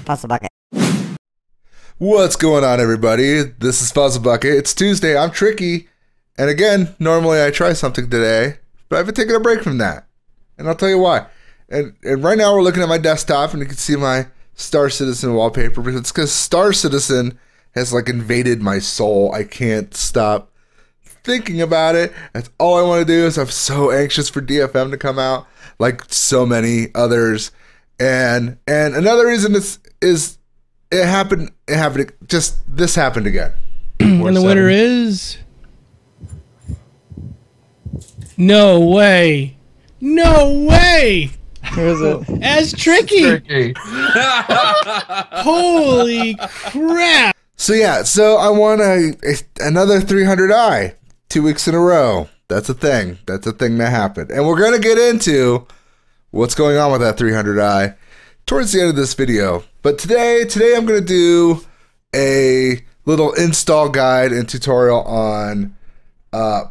Puzzle Bucket. What's going on, everybody? This is Puzzle Bucket. It's Tuesday. I'm Tricky. And again, normally I try something today, but I've been taking a break from that. And I'll tell you why. And right now we're looking at my desktop and you can see my Star Citizen wallpaper, but it's because Star Citizen has like invaded my soul. I can't stop thinking about it. That's all I want to do. Is I'm so anxious for DFM to come out, like so many others. And another reason is it happened. Just this happened again. And the winner is no way. Who is it? As Tricky. Holy crap! So I won another 300i 2 weeks in a row. That's a thing. That's a thing that happened, and we're gonna get into what's going on with that 300i towards the end of this video. But today I'm gonna do a little install guide and tutorial on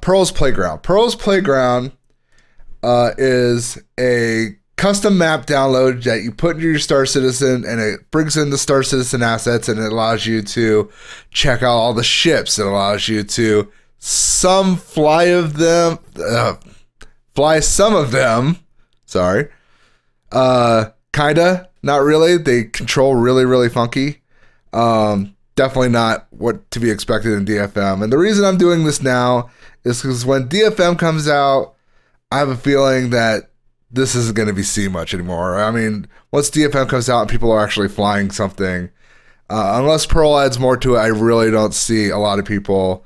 Pearl's Playground. Pearl's Playground is a custom map download that you put into your Star Citizen, and it brings in the Star Citizen assets, and it allows you to check out all the ships. It allows you to fly some of them. Sorry. Kinda, not really. They control really funky. Definitely not what to be expected in DFM. And the reason I'm doing this now is because when DFM comes out, I have a feeling that this isn't going to be seen much anymore. I mean, once DFM comes out and people are actually flying something, unless Pearl adds more to it, I really don't see a lot of people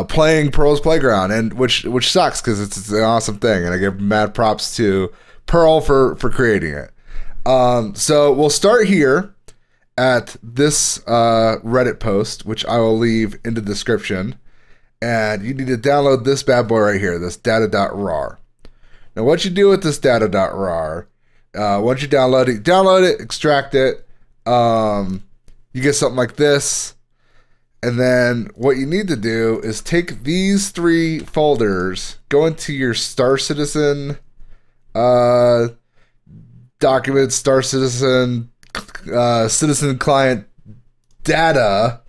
playing Pearl's Playground, and which sucks because it's an awesome thing, and I give mad props to Pearl for creating it. So we'll start here at this Reddit post, which I will leave in the description, and you need to download this bad boy right here, this data.rar. Now, what you do with this data.rar, once you download it, extract it, you get something like this. And then what you need to do is take these 3 folders, go into your Star Citizen documents, Star Citizen, Citizen Client data,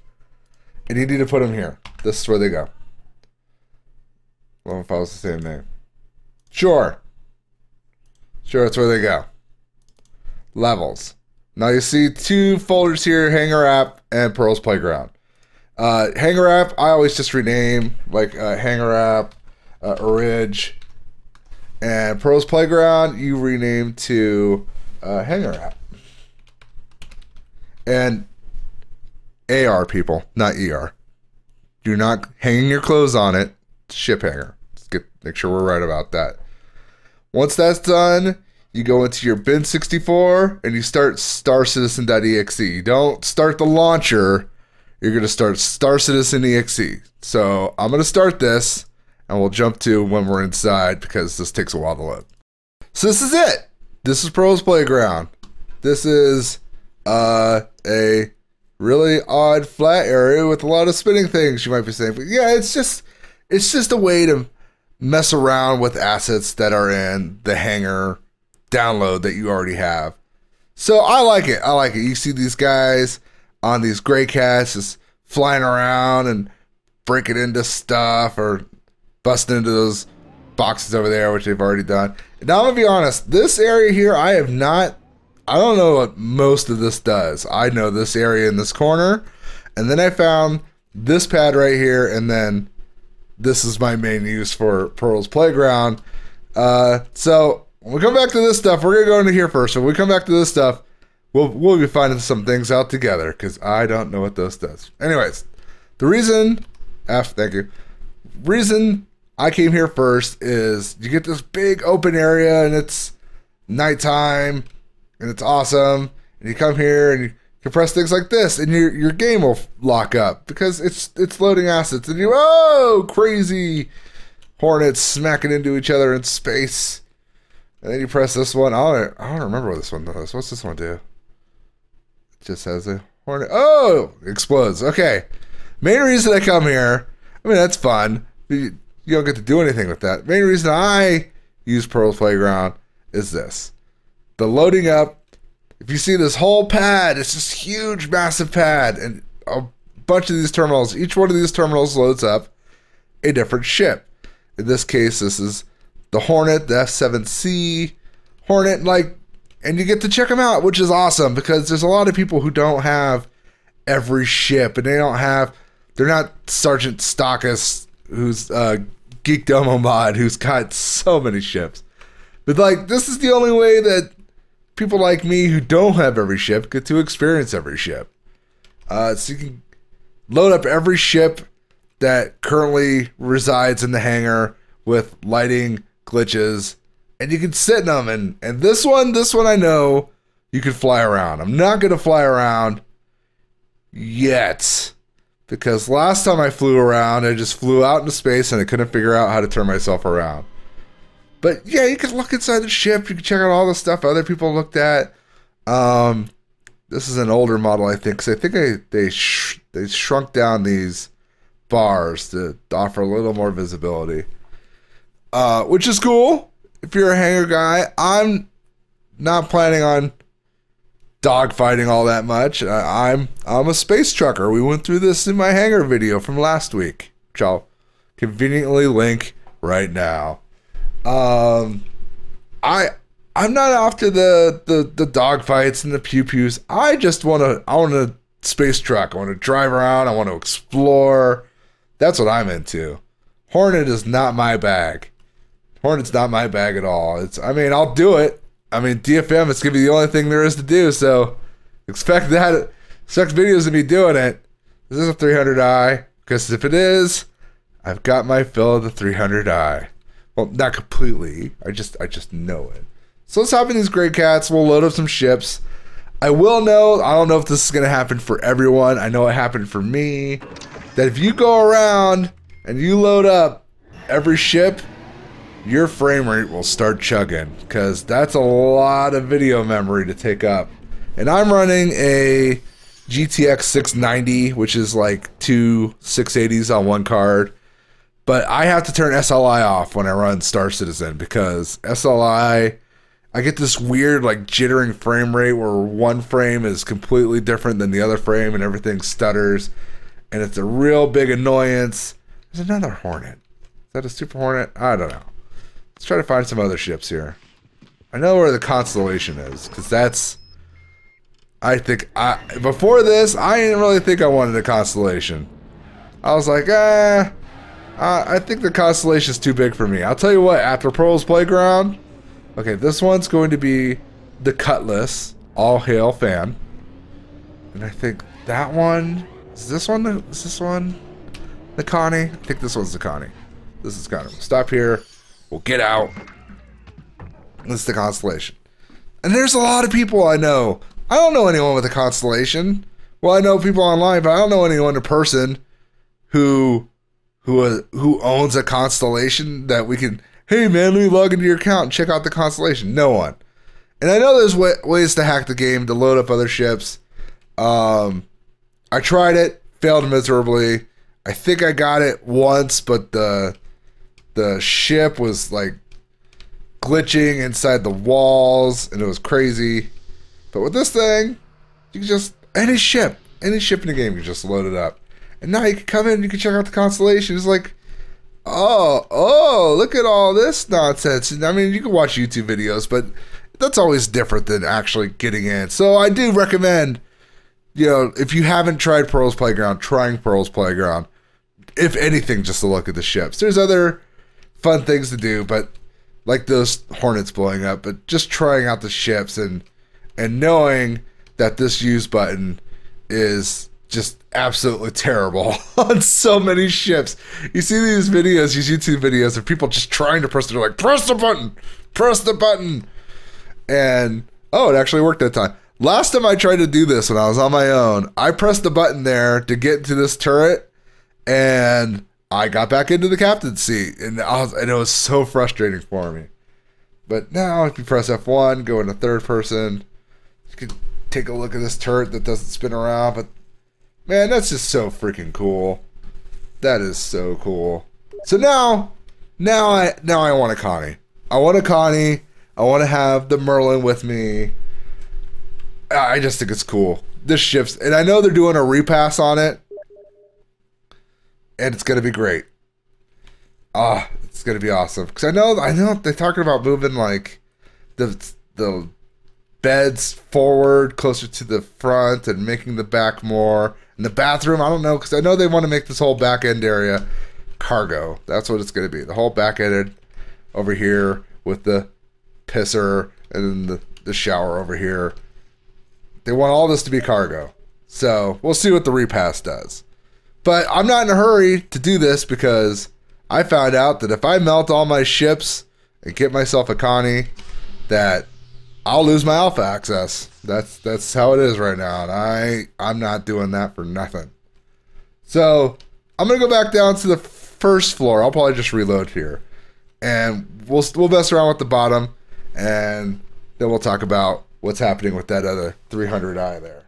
and you need to put them here. This is where they go. Well, if I was the same name. Sure, that's where they go. Levels. Now you see 2 folders here, Hangar App and Pearl's Playground. Hangar App, I always just rename, like Hangar App, Orig, and Pearl's Playground, you rename to Hangar App. And AR, people, not ER. You're not hanging your clothes on it. Ship hanger. Make sure we're right about that. Once that's done, you go into your bin 64 and you start starcitizen.exe. You don't start the launcher. You're going to start Star Citizen EXE. So I'm going to start this, and we'll jump to when we're inside because this takes a while to load. So this is it. This is Pearl's Playground. This is a really odd flat area with a lot of spinning things, you might be saying. But yeah, it's just a way to mess around with assets that are in the hangar download that you already have. So I like it. You see these guys on these gray cats just flying around and breaking into stuff or busting into those boxes over there, which they've already done. Now I'm gonna be honest, this area here, I don't know what most of this does. I know this area in this corner, and then I found this pad right here, and then this is my main use for Pearl's Playground. So when we come back to this stuff, we're gonna go into here first. When we come back to this stuff, we'll be finding some things out together because I don't know what this does. Anyways, the reason I came here first is you get this big open area and it's nighttime and it's awesome. And you come here and you can press things like this and your game will lock up because it's loading assets and crazy hornets smacking into each other in space. And then you press this one. I don't remember what this one does. What's this one do? It just has a hornet. Oh, explodes. Okay. Main reason I come here, I mean, that's fun. You don't get to do anything with that. Main reason I use Pearl's Playground is this. The loading up, If you see this whole pad, it's this huge, massive pad, and a bunch of these terminals, each one of these terminals loads up a different ship. In this case, this is the Hornet, the F-7C Hornet, and you get to check them out, which is awesome because there's a lot of people who don't have every ship, and they're not Sergeant Stockus, who's Geek Domo mod, who's got so many ships. But this is the only way that people like me who don't have every ship get to experience every ship. So you can load up every ship that currently resides in the hangar with lighting glitches, and you can sit in them. And this one I know you can fly around. I'm not going to fly around yet, because last time I flew around, I just flew out into space and I couldn't figure out how to turn myself around. But yeah, you can look inside the ship. You can check out all the stuff other people looked at. This is an older model, I think, because I think they shrunk down these bars to offer a little more visibility, which is cool if you're a hangar guy. I'm not planning on dogfighting all that much. I'm a space trucker. We went through this in my hangar video from last week, which I'll conveniently link right now. I'm not after the dogfights and the pew-pews. I want a space truck. I want to drive around. I want to explore. That's what I'm into. Hornet is not my bag. Hornet's not my bag at all. I'll do it. DFM, it's going to be the only thing there is to do, so expect that. Expect videos of me doing it. This is a 300i, because if it is, I've got my fill of the 300i. Well, not completely. I just know it. So let's hop in these Grey Cats. We'll load up some ships. I don't know if this is going to happen for everyone. I know it happened for me. That if you go around and you load up every ship, your frame rate will start chugging, because that's a lot of video memory to take up. And I'm running a GTX 690, which is like two 680s on one card. But I have to turn SLI off when I run Star Citizen, because SLI, I get this weird jittering frame rate where one frame is completely different than the other frame and everything stutters. And it's a real big annoyance. There's another Hornet. Is that a Super Hornet? I don't know. Let's try to find some other ships here. I know where the Constellation is, because that's... before this, I didn't really think I wanted a Constellation. I was like, I think the Constellation's too big for me. I'll tell you what, after Pearl's Playground... Okay, this one's going to be the Cutlass. All hail fan. And I think that one... Is this one the Connie? I think this one's the Connie. This is Connie. We'll stop here. We'll get out. This is the Constellation. And there's a lot of people I know. I don't know anyone with a Constellation. Well, I know people online, but I don't know anyone in person who owns a Constellation that we can, hey man, let me log into your account and check out the Constellation. No one. And I know there's ways to hack the game to load up other ships. I tried it, failed miserably. I think I got it once, but the ship was glitching inside the walls, and it was crazy. But with this thing, you can just any ship in the game, you can just load it up. And now you can come in, you can check out the Constellation. It's oh, look at all this nonsense. And you can watch YouTube videos, but that's always different than actually getting in. So I do recommend, if you haven't tried Pearl's Playground, trying Pearl's Playground. If anything, just to look at the ships. There's other fun things to do, but those Hornets blowing up, but just trying out the ships and knowing that this use button is just absolutely terrible on so many ships. You see these videos, these YouTube videos of people just trying to press it. They're like, press the button. And, oh, it actually worked that time. Last time I tried to do this when I was on my own, I pressed the button there to get into this turret, and I got back into the captain's seat. And it was so frustrating for me. But now, if you press F1, go into third person, you can take a look at this turret that doesn't spin around. But man, that's just so freaking cool. That is so cool. So now I want a Connie. I want a Connie. I want to have the Merlin with me. I just think it's cool. This ship's, and I know they're doing a repass on it, and it's gonna be great. It's gonna be awesome. Because I know they're talking about moving like the beds forward closer to the front and making the back more. And the bathroom, I don't know, because I know they want to make this whole back end area cargo. That's what it's gonna be. The whole back end over here with the pisser and then the shower over here. They want all this to be cargo. So we'll see what the repass does. But I'm not in a hurry to do this because I found out that if I melt all my ships and get myself a Connie, that I'll lose my alpha access. That's how it is right now. And I'm not doing that for nothing. So I'm going to go back down to the first floor. I'll probably just reload here. And we'll mess around with the bottom. And then we'll talk about what's happening with that other 300i there.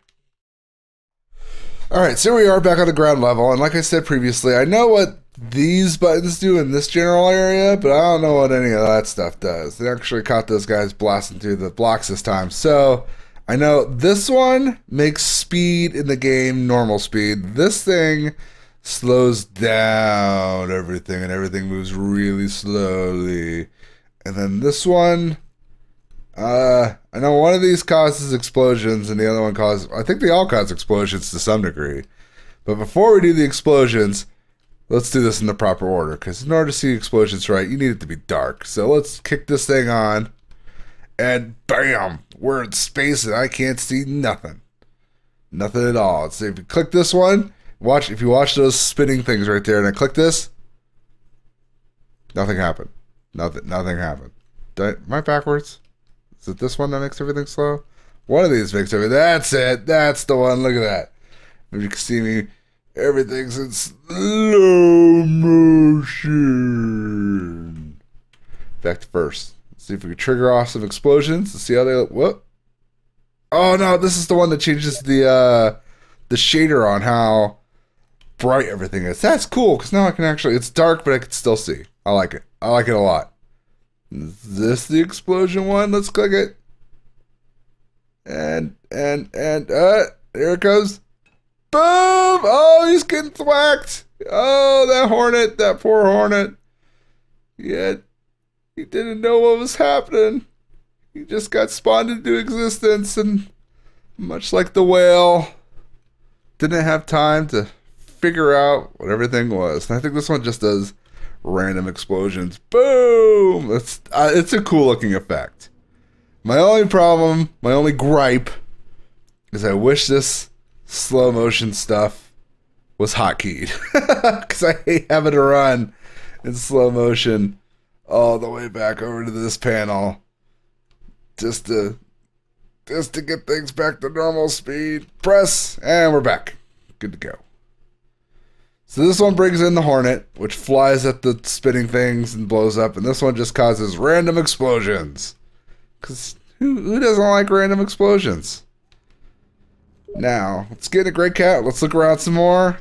Alright, so we are back on the ground level, and like I said previously, I know what these buttons do in this general area, but I don't know what any of that stuff does. They actually caught those guys blasting through the blocks this time. So, I know this one makes speed in the game normal speed. This thing slows down everything, and everything moves really slowly. And then this one, I know one of these causes explosions and the other one causes, I think they all cause explosions to some degree. But before we do the explosions, let's do this in the proper order, because in order to see explosions right, you need it to be dark. So let's kick this thing on, and bam, we're in space and I can't see nothing. Nothing at all. So if you click this one, if you watch those spinning things right there, and I click this, nothing happened. Nothing happened. Am I backwards? Is it this one that makes everything slow? One of these makes everything. That's it. That's the one. Look at that. If you can see me, everything's in slow motion. Back to first. Let's see if we can trigger off some explosions to see how they look. Whoop. Oh no, this is the one that changes the shader on how bright everything is. That's cool, because now I can actually, it's dark, but I can still see. I like it. I like it a lot. Is this the explosion one? Let's click it. And there it goes. Boom! Oh, he's getting thwacked. Oh, that hornet, that poor hornet. Yeah, he didn't know what was happening. He just got spawned into existence, and much like the whale, didn't have time to figure out what everything was. And I think this one just does random explosions. Boom! It's a cool looking effect. My only problem, my only gripe, is I wish this slow motion stuff was hotkeyed, because I hate having to run in slow motion all the way back over to this panel just to get things back to normal speed. Press, and we're back. Good to go. So this one brings in the Hornet, which flies at the spinning things and blows up, and this one just causes random explosions. Because who doesn't like random explosions? Now, let's get in a Great Cat. Let's look around some more.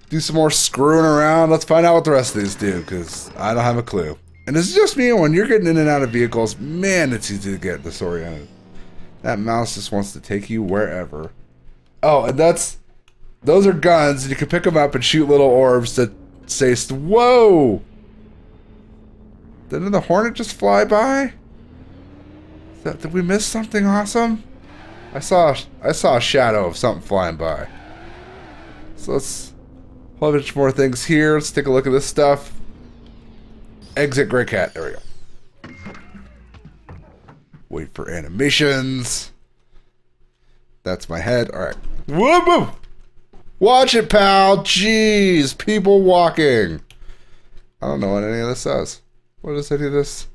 Do some more screwing around. Let's find out what the rest of these do, because I don't have a clue. And it's just me, when you're getting in and out of vehicles, man, it's easy to get disoriented. That mouse just wants to take you wherever. Oh, and those are guns, and you can pick them up and shoot little orbs that say, whoa! Didn't the Hornet just fly by? Did we miss something awesome? I saw a shadow of something flying by. So let's a whole bunch more things here. Let's take a look at this stuff. Exit Grey Cat. There we go. Wait for animations. That's my head. Alright. Whoop, whoop. Watch it, pal. Jeez. People walking. I don't know what any of this says. What does any of this?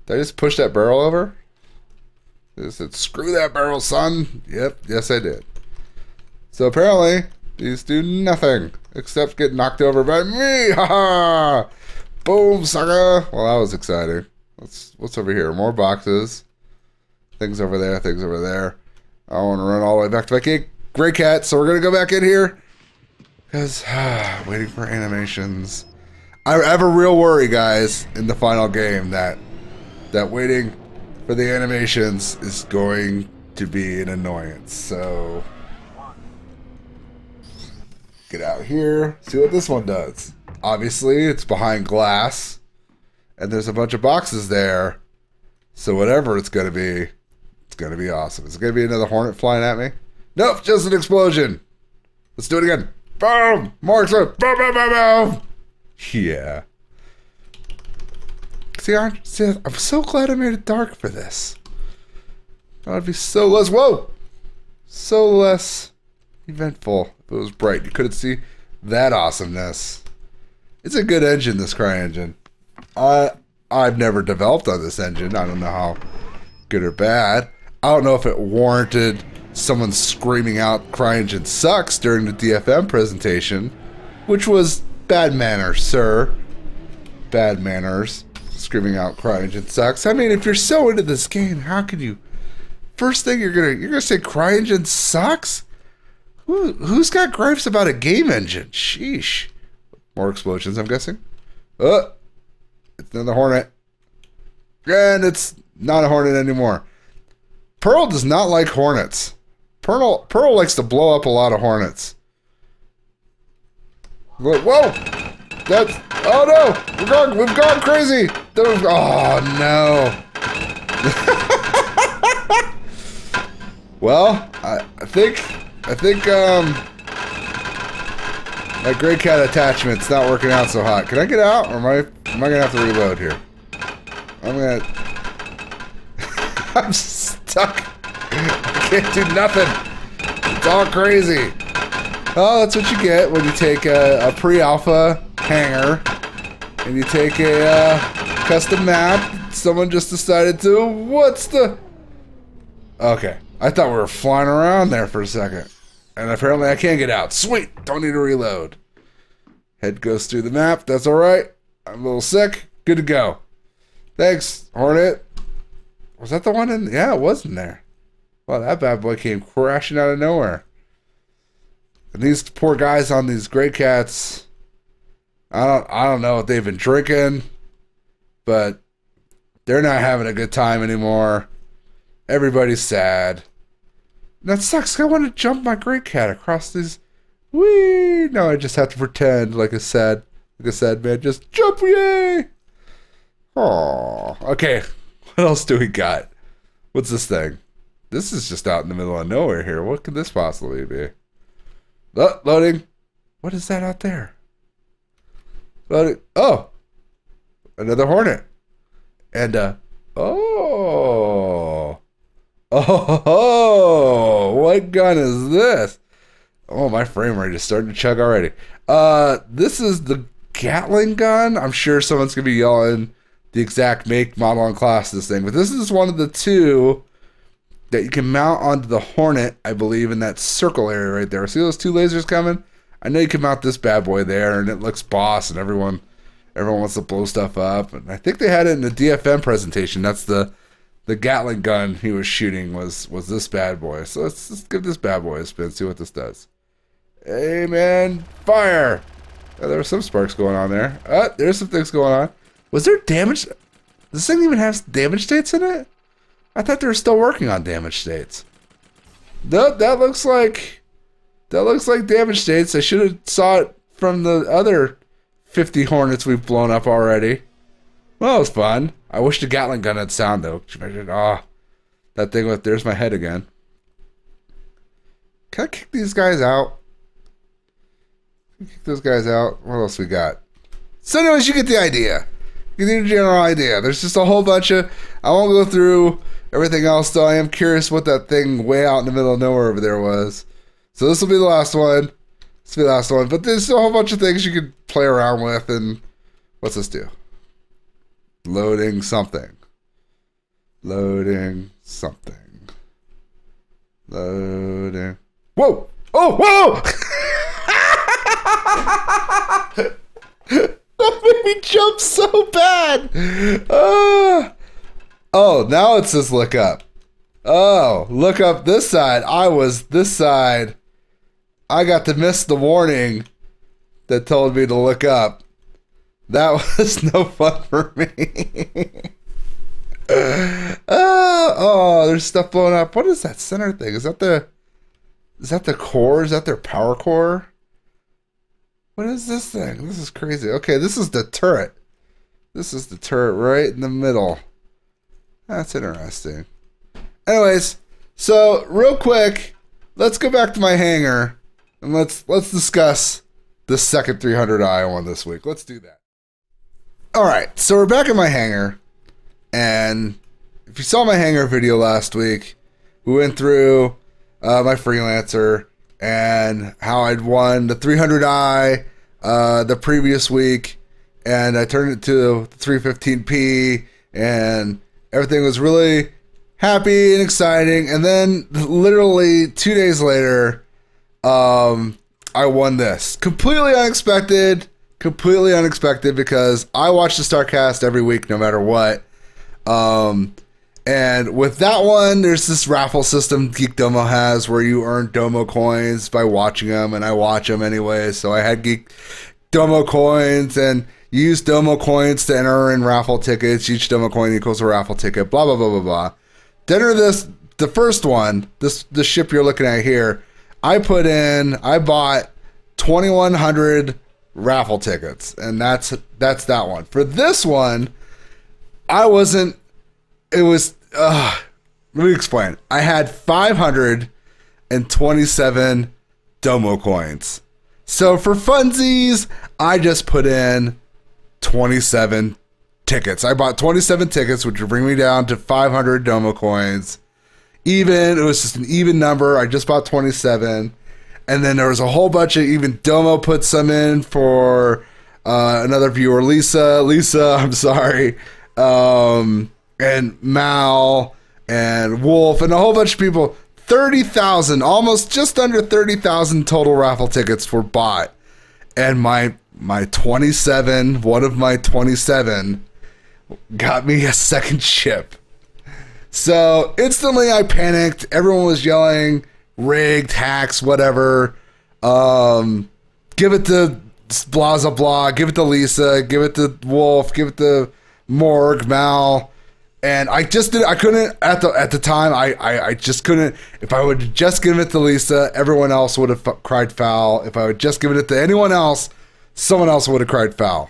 Did I just push that barrel over? I said, screw that barrel, son. Yep. Yes, I did. So apparently, these do nothing except get knocked over by me. Ha ha. Boom, sucker. Well, that was exciting. What's over here? More boxes. Things over there. Things over there. I want to run all the way back to my Grey Cat, so we're going to go back in here. Because, waiting for animations. I have a real worry, guys, in the final game that waiting for the animations is going to be an annoyance. So get out here, see what this one does. Obviously, it's behind glass, and there's a bunch of boxes there. So whatever it's going to be awesome. Is it going to be another hornet flying at me? Nope, just an explosion. Let's do it again. Boom! More explosion. Boom, boom, boom, boom. Yeah. See, I'm so glad I made it dark for this. That'd be so less. Whoa! So less eventful if it was bright. You couldn't see that awesomeness. It's a good engine, this CryEngine. I've never developed on this engine. I don't know how good or bad. I don't know if it warranted someone screaming out CryEngine sucks during the DFM presentation, which was bad manners, sir. Bad manners. Screaming out CryEngine sucks. I mean, if you're so into this game, how could you? First thing you're gonna say CryEngine sucks? Who's got gripes about a game engine? Sheesh. More explosions, I'm guessing. It's another hornet. And it's not a hornet anymore. Pearl does not like hornets. Pearl likes to blow up a lot of hornets. Whoa! That's... Oh no! We've gone crazy! Oh no! Well, I think my gray cat attachment's not working out so hot. Can I get out, or am I gonna have to reload here? I'm stuck. I can't do nothing. It's all crazy. Oh, that's what you get when you take a pre-alpha hanger and you take a custom map. Someone just decided to. What's the? Okay, I thought we were flying around there for a second, and apparently I can't get out. Sweet, don't need to reload. Head goes through the map. That's all right. I'm a little sick. Good to go. Thanks, Hornet. Was that the one in? Yeah, it was in there. Wow, that bad boy came crashing out of nowhere. And these poor guys on these gray cats, I don't know what they've been drinking, but they're not having a good time anymore. Everybody's sad. That sucks. I want to jump my gray cat across these. Whee! No, I just have to pretend like a sad man. Just jump, yay! Oh, okay. What else do we got? What's this thing? This is just out in the middle of nowhere here. What could this possibly be? Loading. What is that out there? Loading. Oh, another hornet. And oh, what gun is this? Oh, my frame rate is starting to chug already. This is the Gatling gun. I'm sure someone's gonna be yelling the exact make, model, and class of this thing, but this is one of the two that you can mount onto the Hornet, I believe, in that circle area right there. See those two lasers coming? I know you can mount this bad boy there, and it looks boss, and everyone wants to blow stuff up. And I think they had it in the DFM presentation. That's the Gatling gun he was shooting was this bad boy. So let's give this bad boy a spin, see what this does. Hey man, fire! Oh, there were some sparks going on there. There's some things going on. Was there damage? Does this thing even have damage states in it? I thought they were still working on damage states. Nope, that looks like damage states. I should have saw it from the other 50 Hornets we've blown up already. Well, it was fun. I wish the Gatling gun had sound though. That thing with there's my head again. Can I kick these guys out? Kick those guys out. What else we got? So anyways, you get the idea. You get the general idea. There's just a whole bunch of... I won't go through everything else, though. I am curious what that thing way out in the middle of nowhere over there was. So this will be the last one. This will be the last one. But there's a whole bunch of things you could play around with. And what's this do? Loading something. Loading something. Loading. Whoa! Oh, whoa! That made me jump so bad. Oh, now it says look up. Oh, look up this side. I was this side. I got to miss the warning that told me to look up. That was no fun for me. Oh, there's stuff blowing up. What is that center thing? Is that the core? Is that their power core? What is this thing? This is crazy. Okay, this is the turret. This is the turret right in the middle. That's interesting. Anyways, so real quick, let's go back to my hangar and let's discuss the second 300i I won this week. Let's do that. All right, so we're back in my hangar, and if you saw my hangar video last week, we went through my freelancer and how I'd won the 300i the previous week, and I turned it to the 315p, and everything was really happy and exciting. And then literally 2 days later, I won this. Completely unexpected because I watch the StarCast every week no matter what. And with that one, there's this raffle system Geek Domo has where you earn Domo coins by watching them, and I watch them anyway. So I had Geek Domo coins, and you use Domo coins to enter in raffle tickets. Each Domo coin equals a raffle ticket, blah, blah, blah, blah, blah. To enter this, the first one, the ship you're looking at here, I bought 2,100 raffle tickets, and that's that one. For this one, let me explain. I had 527 Domo coins. So for funsies, I just put in 27 tickets. I bought 27 tickets, which would bring me down to 500 Domo coins. Even, it was just an even number. I just bought 27. And then there was a whole bunch of, even Domo put some in for another viewer, Lisa, I'm sorry. And Mal and Wolf and a whole bunch of people. 30,000, almost just under 30,000 total raffle tickets were bought. And my 27, one of my 27 got me a second ship. So instantly I panicked. Everyone was yelling, rigged, hacks, whatever. Give it to blah, blah, blah. Give it to Lisa. Give it to Wolf. Give it to Morg, Mal. And I couldn't, at the time, I just couldn't. If I would have just given it to Lisa, everyone else would have cried foul. If I would just given it to anyone else, someone else would have cried foul.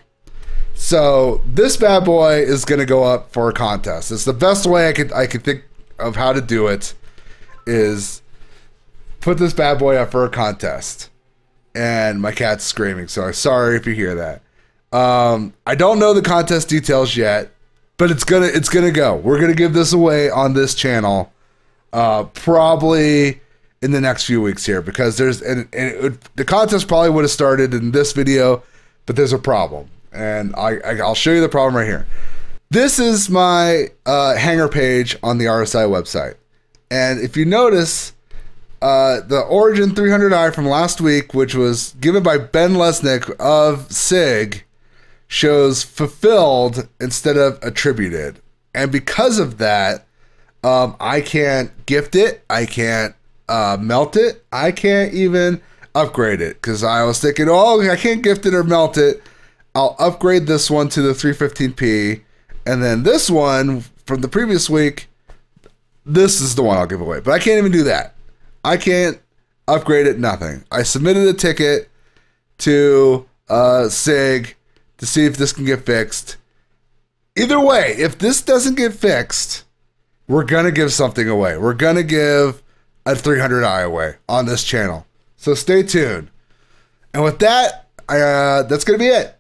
So this bad boy is going to go up for a contest. It's the best way I could think of how to do it, is put this bad boy up for a contest. And my cat's screaming, so I'm sorry if you hear that. I don't know the contest details yet, but it's gonna go. We're gonna give this away on this channel, probably in the next few weeks here, because the contest probably would have started in this video, but there's a problem. And I'll show you the problem right here. This is my hangar page on the RSI website. And if you notice, the Origin 300i from last week, which was given by Ben Lesnick of SIG, shows fulfilled instead of attributed. And because of that, I can't gift it. I can't melt it. I can't even upgrade it, because I was thinking, oh, I can't gift it or melt it. I'll upgrade this one to the 315p, and then this one from the previous week, this is the one I'll give away. But I can't even do that. I can't upgrade it, nothing. I submitted a ticket to SIG to see if this can get fixed. Either way, if this doesn't get fixed, we're going to give something away. We're going to give a 300i away on this channel. So stay tuned. And with that, that's going to be it.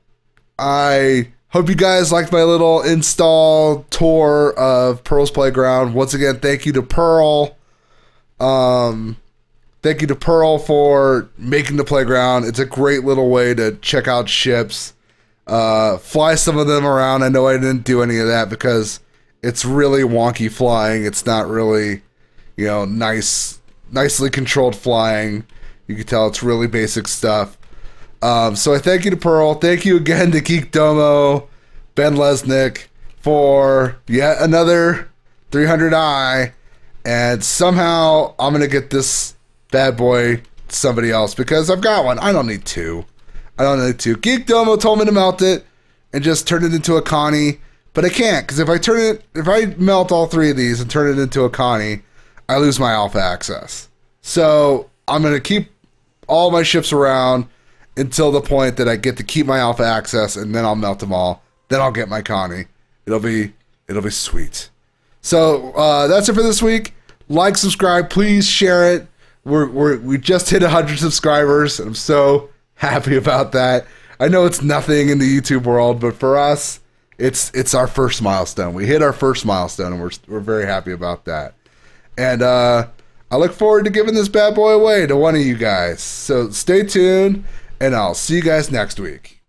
I hope you guys liked my little install tour of Pearl's Playground. Once again, thank you to Pearl. Thank you to Pearl for making the playground. It's a great little way to check out ships. Fly some of them around. I know I didn't do any of that because it's really wonky flying. It's not really, nicely controlled flying. You can tell it's really basic stuff. So I thank you to Pearl. Thank you again to Geek Domo, Ben Lesnick, for yet another 300i. And somehow I'm going to get this bad boy to somebody else, because I've got one. I don't need two. Geek Domo told me to melt it and just turn it into a Connie. But I can't, because if I melt all 3 of these and turn it into a Connie, I lose my alpha access. So I'm going to keep all my ships around until the point that I get to keep my alpha access, and then I'll melt them all. Then I'll get my Connie. It'll be sweet. So that's it for this week. Like, subscribe, please share it. We just hit 100 subscribers, and I'm so happy about that. I know it's nothing in the YouTube world, but for us, it's our first milestone. We hit our first milestone, and we're very happy about that. And I look forward to giving this bad boy away to one of you guys. So stay tuned, and I'll see you guys next week.